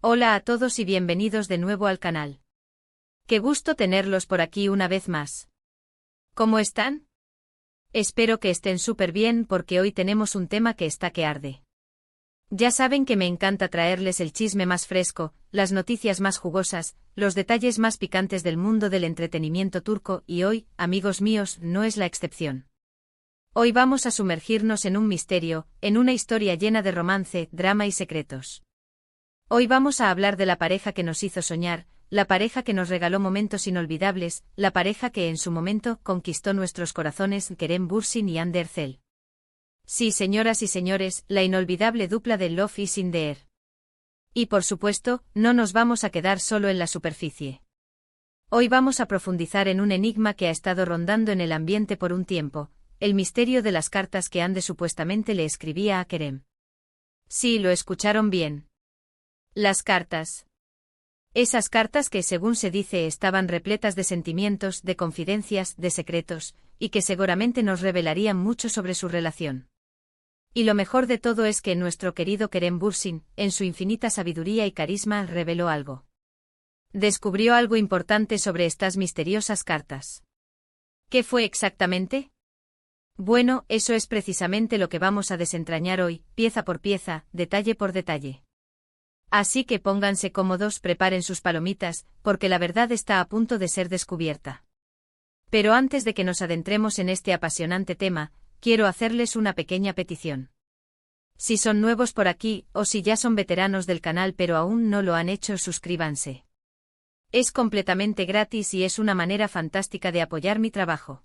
Hola a todos y bienvenidos de nuevo al canal. Qué gusto tenerlos por aquí una vez más. ¿Cómo están? Espero que estén súper bien porque hoy tenemos un tema que está que arde. Ya saben que me encanta traerles el chisme más fresco, las noticias más jugosas, los detalles más picantes del mundo del entretenimiento turco y hoy, amigos míos, no es la excepción. Hoy vamos a sumergirnos en un misterio, en una historia llena de romance, drama y secretos. Hoy vamos a hablar de la pareja que nos hizo soñar, la pareja que nos regaló momentos inolvidables, la pareja que en su momento conquistó nuestros corazones, Kerem Bürsin y Hande Erçel. Sí, señoras y señores, la inolvidable dupla de Love is in the air. Y por supuesto, no nos vamos a quedar solo en la superficie. Hoy vamos a profundizar en un enigma que ha estado rondando en el ambiente por un tiempo, el misterio de las cartas que Hande supuestamente le escribía a Kerem. Sí, lo escucharon bien. Las cartas. Esas cartas que según se dice estaban repletas de sentimientos, de confidencias, de secretos, y que seguramente nos revelarían mucho sobre su relación. Y lo mejor de todo es que nuestro querido Kerem Bürsin, en su infinita sabiduría y carisma, reveló algo. Descubrió algo importante sobre estas misteriosas cartas. ¿Qué fue exactamente? Bueno, eso es precisamente lo que vamos a desentrañar hoy, pieza por pieza, detalle por detalle. Así que pónganse cómodos, preparen sus palomitas, porque la verdad está a punto de ser descubierta. Pero antes de que nos adentremos en este apasionante tema, quiero hacerles una pequeña petición. Si son nuevos por aquí, o si ya son veteranos del canal pero aún no lo han hecho, suscríbanse. Es completamente gratis y es una manera fantástica de apoyar mi trabajo.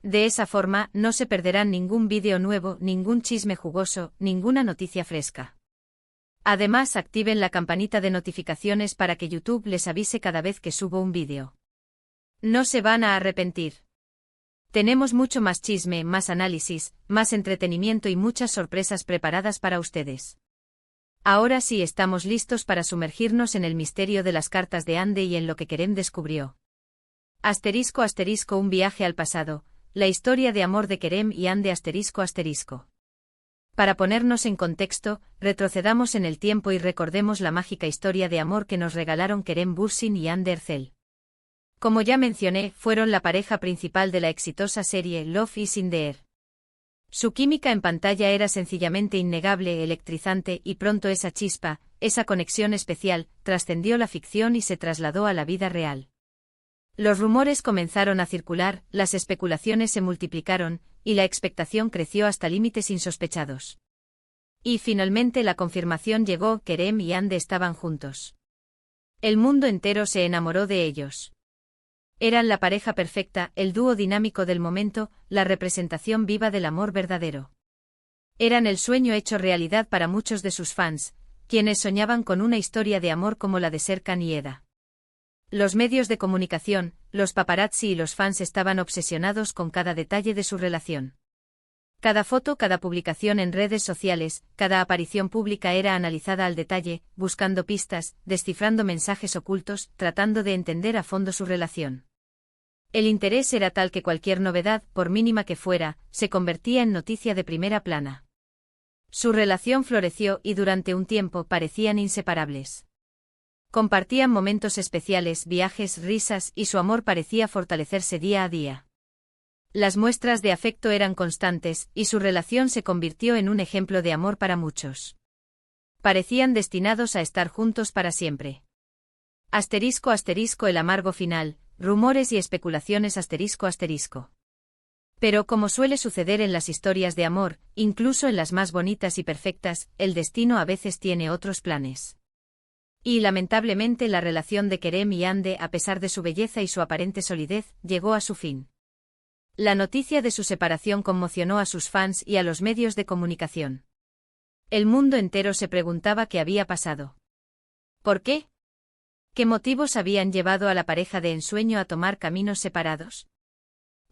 De esa forma, no se perderán ningún vídeo nuevo, ningún chisme jugoso, ninguna noticia fresca. Además, activen la campanita de notificaciones para que YouTube les avise cada vez que subo un vídeo. No se van a arrepentir. Tenemos mucho más chisme, más análisis, más entretenimiento y muchas sorpresas preparadas para ustedes. Ahora sí estamos listos para sumergirnos en el misterio de las cartas de Hande y en lo que Kerem descubrió. Asterisco asterisco un viaje al pasado, la historia de amor de Kerem y Hande asterisco asterisco. Para ponernos en contexto, retrocedamos en el tiempo y recordemos la mágica historia de amor que nos regalaron Kerem Bürsin y Hande Erçel. Como ya mencioné, fueron la pareja principal de la exitosa serie Love is in the air. Su química en pantalla era sencillamente innegable, electrizante, y pronto esa chispa, esa conexión especial, trascendió la ficción y se trasladó a la vida real. Los rumores comenzaron a circular, las especulaciones se multiplicaron, y la expectación creció hasta límites insospechados. Y finalmente la confirmación llegó, Kerem y Hande estaban juntos. El mundo entero se enamoró de ellos. Eran la pareja perfecta, el dúo dinámico del momento, la representación viva del amor verdadero. Eran el sueño hecho realidad para muchos de sus fans, quienes soñaban con una historia de amor como la de Serkan y Eda. Los medios de comunicación, los paparazzi y los fans estaban obsesionados con cada detalle de su relación. Cada foto, cada publicación en redes sociales, cada aparición pública era analizada al detalle, buscando pistas, descifrando mensajes ocultos, tratando de entender a fondo su relación. El interés era tal que cualquier novedad, por mínima que fuera, se convertía en noticia de primera plana. Su relación floreció y durante un tiempo parecían inseparables. Compartían momentos especiales, viajes, risas y su amor parecía fortalecerse día a día. Las muestras de afecto eran constantes y su relación se convirtió en un ejemplo de amor para muchos. Parecían destinados a estar juntos para siempre. Asterisco asterisco el amargo final, rumores y especulaciones asterisco asterisco. Pero como suele suceder en las historias de amor, incluso en las más bonitas y perfectas, el destino a veces tiene otros planes. Y lamentablemente la relación de Kerem y Hande, a pesar de su belleza y su aparente solidez, llegó a su fin. La noticia de su separación conmocionó a sus fans y a los medios de comunicación. El mundo entero se preguntaba qué había pasado. ¿Por qué? ¿Qué motivos habían llevado a la pareja de ensueño a tomar caminos separados?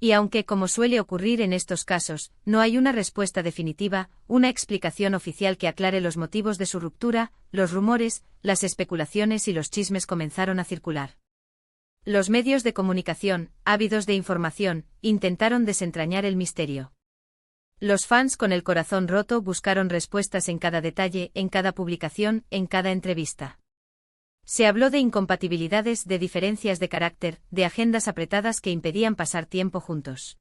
Y aunque, como suele ocurrir en estos casos, no hay una respuesta definitiva, una explicación oficial que aclare los motivos de su ruptura, los rumores, las especulaciones y los chismes comenzaron a circular. Los medios de comunicación, ávidos de información, intentaron desentrañar el misterio. Los fans con el corazón roto buscaron respuestas en cada detalle, en cada publicación, en cada entrevista. Se habló de incompatibilidades, de diferencias de carácter, de agendas apretadas que impedían pasar tiempo juntos.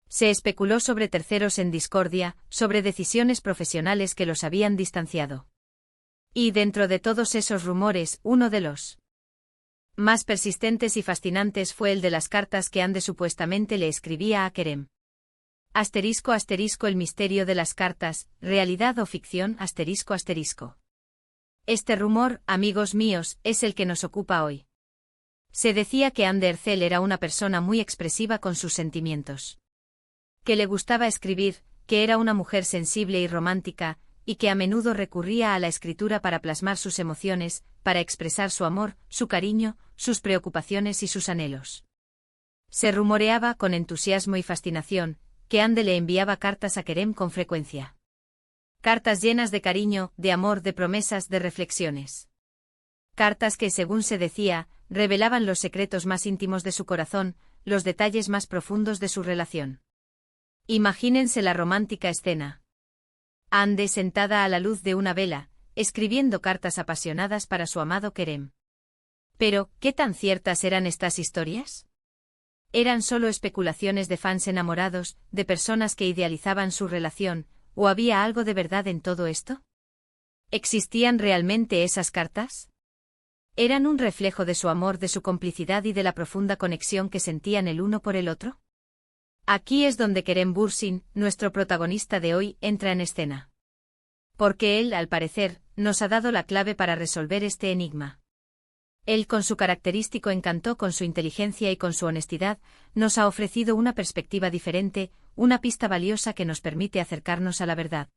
Se especuló sobre terceros en discordia, sobre decisiones profesionales que los habían distanciado. Y dentro de todos esos rumores, uno de los más persistentes y fascinantes fue el de las cartas que Ande supuestamente le escribía a Kerem. Asterisco asterisco el misterio de las cartas, realidad o ficción asterisco asterisco. Este rumor, amigos míos, es el que nos ocupa hoy. Se decía que Ande Ercel era una persona muy expresiva con sus sentimientos. Que le gustaba escribir, que era una mujer sensible y romántica, y que a menudo recurría a la escritura para plasmar sus emociones, para expresar su amor, su cariño, sus preocupaciones y sus anhelos. Se rumoreaba, con entusiasmo y fascinación, que Ande le enviaba cartas a Kerem con frecuencia. Cartas llenas de cariño, de amor, de promesas, de reflexiones. Cartas que, según se decía, revelaban los secretos más íntimos de su corazón, los detalles más profundos de su relación. Imagínense la romántica escena. Ande sentada a la luz de una vela, escribiendo cartas apasionadas para su amado Kerem. Pero, ¿qué tan ciertas eran estas historias? ¿Eran solo especulaciones de fans enamorados, de personas que idealizaban su relación, o había algo de verdad en todo esto? ¿Existían realmente esas cartas? ¿Eran un reflejo de su amor, de su complicidad y de la profunda conexión que sentían el uno por el otro? Aquí es donde Kerem Bürsin, nuestro protagonista de hoy, entra en escena. Porque él, al parecer, nos ha dado la clave para resolver este enigma. Él, con su característico encanto, con su inteligencia y con su honestidad, nos ha ofrecido una perspectiva diferente, una pista valiosa que nos permite acercarnos a la verdad.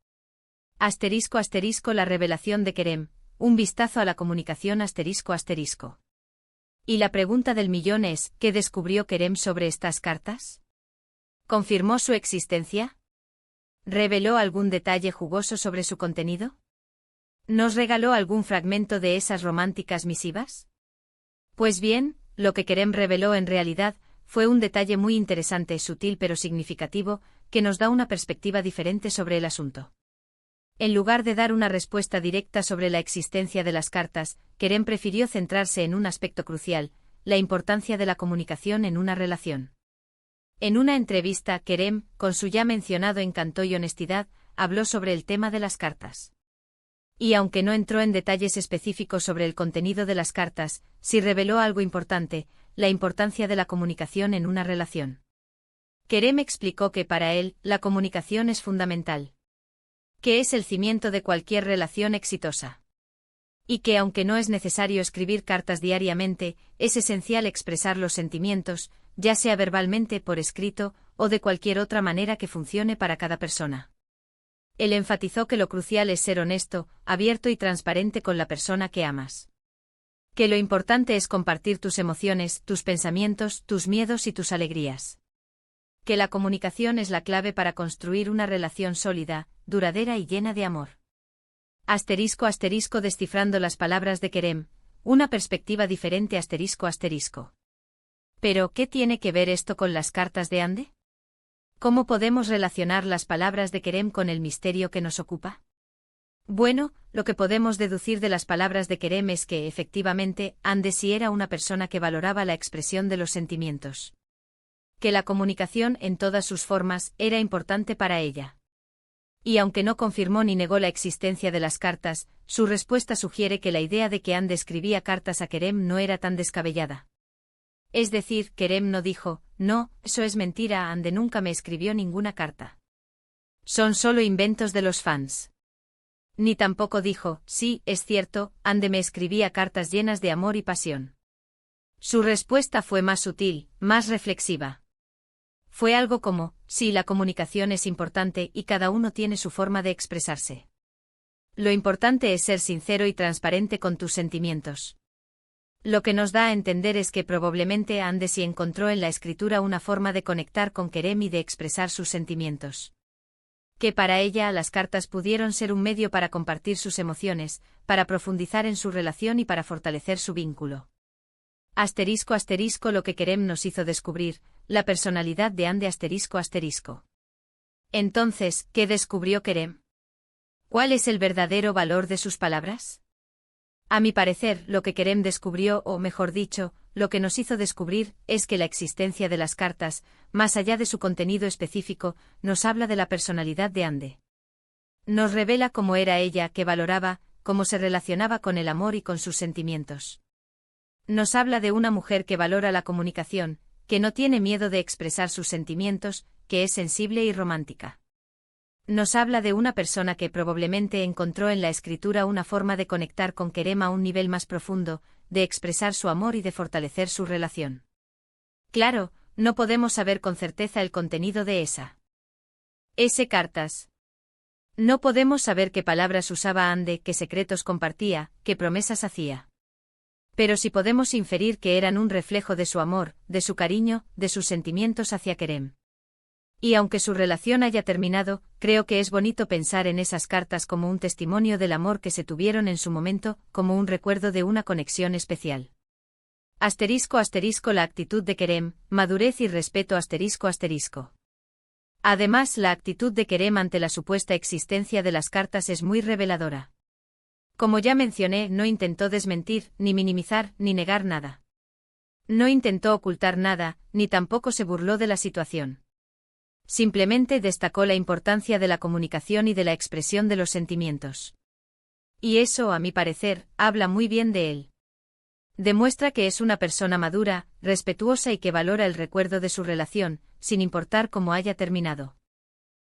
Asterisco asterisco la revelación de Kerem, un vistazo a la comunicación asterisco asterisco. Y la pregunta del millón es, ¿qué descubrió Kerem sobre estas cartas? ¿Confirmó su existencia? ¿Reveló algún detalle jugoso sobre su contenido? ¿Nos regaló algún fragmento de esas románticas misivas? Pues bien, lo que Kerem reveló en realidad fue un detalle muy interesante, sutil pero significativo, que nos da una perspectiva diferente sobre el asunto. En lugar de dar una respuesta directa sobre la existencia de las cartas, Kerem prefirió centrarse en un aspecto crucial, la importancia de la comunicación en una relación. En una entrevista, Kerem, con su ya mencionado encanto y honestidad, habló sobre el tema de las cartas. Y aunque no entró en detalles específicos sobre el contenido de las cartas, sí reveló algo importante, la importancia de la comunicación en una relación. Kerem explicó que para él, la comunicación es fundamental. Que es el cimiento de cualquier relación exitosa. Y que aunque no es necesario escribir cartas diariamente, es esencial expresar los sentimientos, ya sea verbalmente, por escrito, o de cualquier otra manera que funcione para cada persona. Él enfatizó que lo crucial es ser honesto, abierto y transparente con la persona que amas. Que lo importante es compartir tus emociones, tus pensamientos, tus miedos y tus alegrías. Que la comunicación es la clave para construir una relación sólida, duradera y llena de amor. Asterisco asterisco descifrando las palabras de Kerem, una perspectiva diferente asterisco asterisco. Pero, ¿qué tiene que ver esto con las cartas de Ande? ¿Cómo podemos relacionar las palabras de Kerem con el misterio que nos ocupa? Bueno, lo que podemos deducir de las palabras de Kerem es que, efectivamente, Ande sí era una persona que valoraba la expresión de los sentimientos. Que la comunicación, en todas sus formas, era importante para ella. Y aunque no confirmó ni negó la existencia de las cartas, su respuesta sugiere que la idea de que Ande escribía cartas a Kerem no era tan descabellada. Es decir, Kerem no dijo, no, eso es mentira, Ande nunca me escribió ninguna carta. Son solo inventos de los fans. Ni tampoco dijo, sí, es cierto, Ande me escribía cartas llenas de amor y pasión. Su respuesta fue más sutil, más reflexiva. Fue algo como, sí, la comunicación es importante y cada uno tiene su forma de expresarse. Lo importante es ser sincero y transparente con tus sentimientos. Lo que nos da a entender es que probablemente Ande sí encontró en la escritura una forma de conectar con Kerem y de expresar sus sentimientos. Que para ella las cartas pudieron ser un medio para compartir sus emociones, para profundizar en su relación y para fortalecer su vínculo. Asterisco asterisco lo que Kerem nos hizo descubrir, la personalidad de Ande asterisco asterisco. Entonces, ¿qué descubrió Kerem? ¿Cuál es el verdadero valor de sus palabras? A mi parecer, lo que Kerem descubrió, o mejor dicho, lo que nos hizo descubrir, es que la existencia de las cartas, más allá de su contenido específico, nos habla de la personalidad de Ande. Nos revela cómo era ella, qué valoraba, cómo se relacionaba con el amor y con sus sentimientos. Nos habla de una mujer que valora la comunicación, que no tiene miedo de expresar sus sentimientos, que es sensible y romántica. Nos habla de una persona que probablemente encontró en la escritura una forma de conectar con Kerem a un nivel más profundo, de expresar su amor y de fortalecer su relación. Claro, no podemos saber con certeza el contenido de ese cartas. No podemos saber qué palabras usaba Ande, qué secretos compartía, qué promesas hacía. Pero sí podemos inferir que eran un reflejo de su amor, de su cariño, de sus sentimientos hacia Kerem. Y aunque su relación haya terminado, creo que es bonito pensar en esas cartas como un testimonio del amor que se tuvieron en su momento, como un recuerdo de una conexión especial. *** La actitud de Kerem, madurez y respeto ***. Además, la actitud de Kerem ante la supuesta existencia de las cartas es muy reveladora. Como ya mencioné, no intentó desmentir, ni minimizar, ni negar nada. No intentó ocultar nada, ni tampoco se burló de la situación. Simplemente destacó la importancia de la comunicación y de la expresión de los sentimientos. Y eso, a mi parecer, habla muy bien de él. Demuestra que es una persona madura, respetuosa y que valora el recuerdo de su relación, sin importar cómo haya terminado.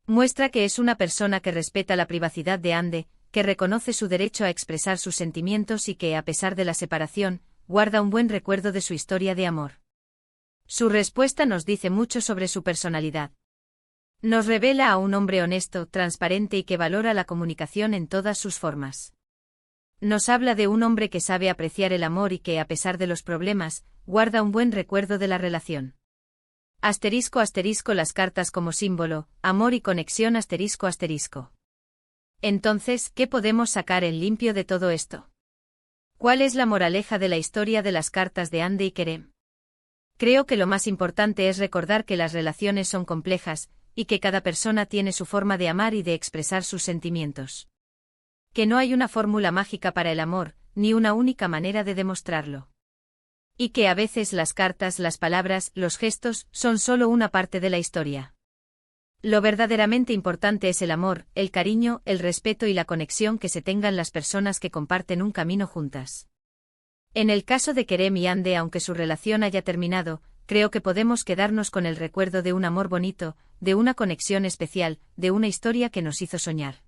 Muestra que es una persona que respeta la privacidad de Ande, que reconoce su derecho a expresar sus sentimientos y que, a pesar de la separación, guarda un buen recuerdo de su historia de amor. Su respuesta nos dice mucho sobre su personalidad. Nos revela a un hombre honesto, transparente y que valora la comunicación en todas sus formas. Nos habla de un hombre que sabe apreciar el amor y que, a pesar de los problemas, guarda un buen recuerdo de la relación. ***, las cartas como símbolo, amor y conexión ***. Entonces, ¿qué podemos sacar en limpio de todo esto? ¿Cuál es la moraleja de la historia de las cartas de Ande y Kerem? Creo que lo más importante es recordar que las relaciones son complejas, y que cada persona tiene su forma de amar y de expresar sus sentimientos. Que no hay una fórmula mágica para el amor, ni una única manera de demostrarlo. Y que a veces las cartas, las palabras, los gestos, son solo una parte de la historia. Lo verdaderamente importante es el amor, el cariño, el respeto y la conexión que se tengan las personas que comparten un camino juntas. En el caso de Kerem y Ande, aunque su relación haya terminado, creo que podemos quedarnos con el recuerdo de un amor bonito, de una conexión especial, de una historia que nos hizo soñar.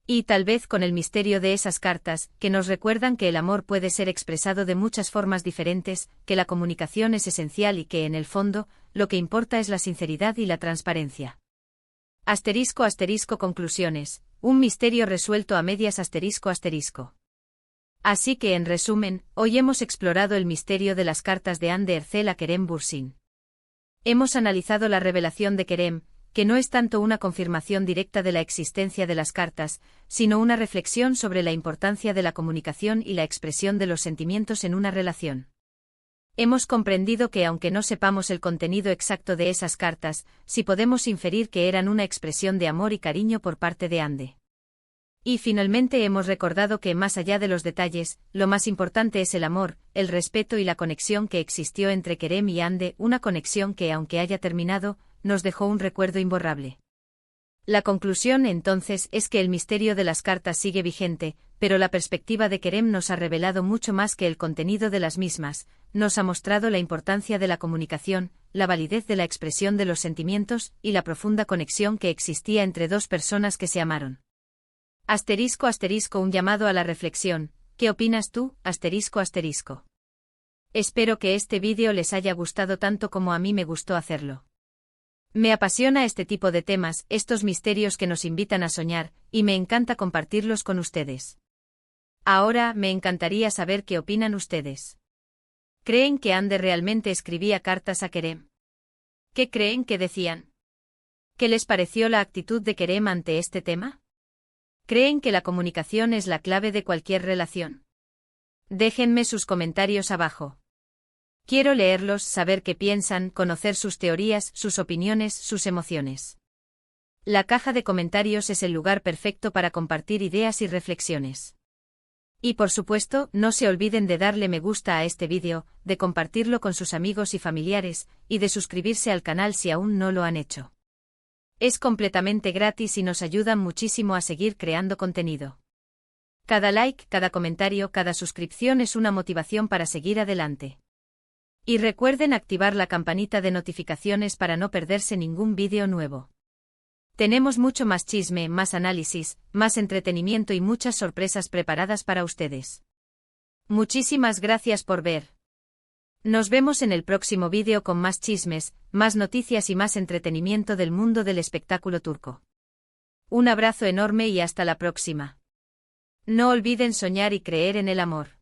Y tal vez con el misterio de esas cartas, que nos recuerdan que el amor puede ser expresado de muchas formas diferentes, que la comunicación es esencial y que, en el fondo, lo que importa es la sinceridad y la transparencia. ***, conclusiones. Un misterio resuelto a medias ***. Así que, en resumen, hoy hemos explorado el misterio de las cartas de Ande Ercel a Kerem Bürsin. Hemos analizado la revelación de Kerem, que no es tanto una confirmación directa de la existencia de las cartas, sino una reflexión sobre la importancia de la comunicación y la expresión de los sentimientos en una relación. Hemos comprendido que, aunque no sepamos el contenido exacto de esas cartas, sí podemos inferir que eran una expresión de amor y cariño por parte de Ande. Y finalmente hemos recordado que, más allá de los detalles, lo más importante es el amor, el respeto y la conexión que existió entre Kerem y Ande, una conexión que, aunque haya terminado, nos dejó un recuerdo imborrable. La conclusión, entonces, es que el misterio de las cartas sigue vigente, pero la perspectiva de Kerem nos ha revelado mucho más que el contenido de las mismas, nos ha mostrado la importancia de la comunicación, la validez de la expresión de los sentimientos y la profunda conexión que existía entre dos personas que se amaron. ***, un llamado a la reflexión. ¿Qué opinas tú? ***. Espero que este vídeo les haya gustado tanto como a mí me gustó hacerlo. Me apasiona este tipo de temas, estos misterios que nos invitan a soñar, y me encanta compartirlos con ustedes. Ahora, me encantaría saber qué opinan ustedes. ¿Creen que Ande realmente escribía cartas a Kerem? ¿Qué creen que decían? ¿Qué les pareció la actitud de Kerem ante este tema? ¿Creen que la comunicación es la clave de cualquier relación? Déjenme sus comentarios abajo. Quiero leerlos, saber qué piensan, conocer sus teorías, sus opiniones, sus emociones. La caja de comentarios es el lugar perfecto para compartir ideas y reflexiones. Y por supuesto, no se olviden de darle me gusta a este vídeo, de compartirlo con sus amigos y familiares, y de suscribirse al canal si aún no lo han hecho. Es completamente gratis y nos ayudan muchísimo a seguir creando contenido. Cada like, cada comentario, cada suscripción es una motivación para seguir adelante. Y recuerden activar la campanita de notificaciones para no perderse ningún vídeo nuevo. Tenemos mucho más chisme, más análisis, más entretenimiento y muchas sorpresas preparadas para ustedes. Muchísimas gracias por ver. Nos vemos en el próximo vídeo con más chismes, más noticias y más entretenimiento del mundo del espectáculo turco. Un abrazo enorme y hasta la próxima. No olviden soñar y creer en el amor.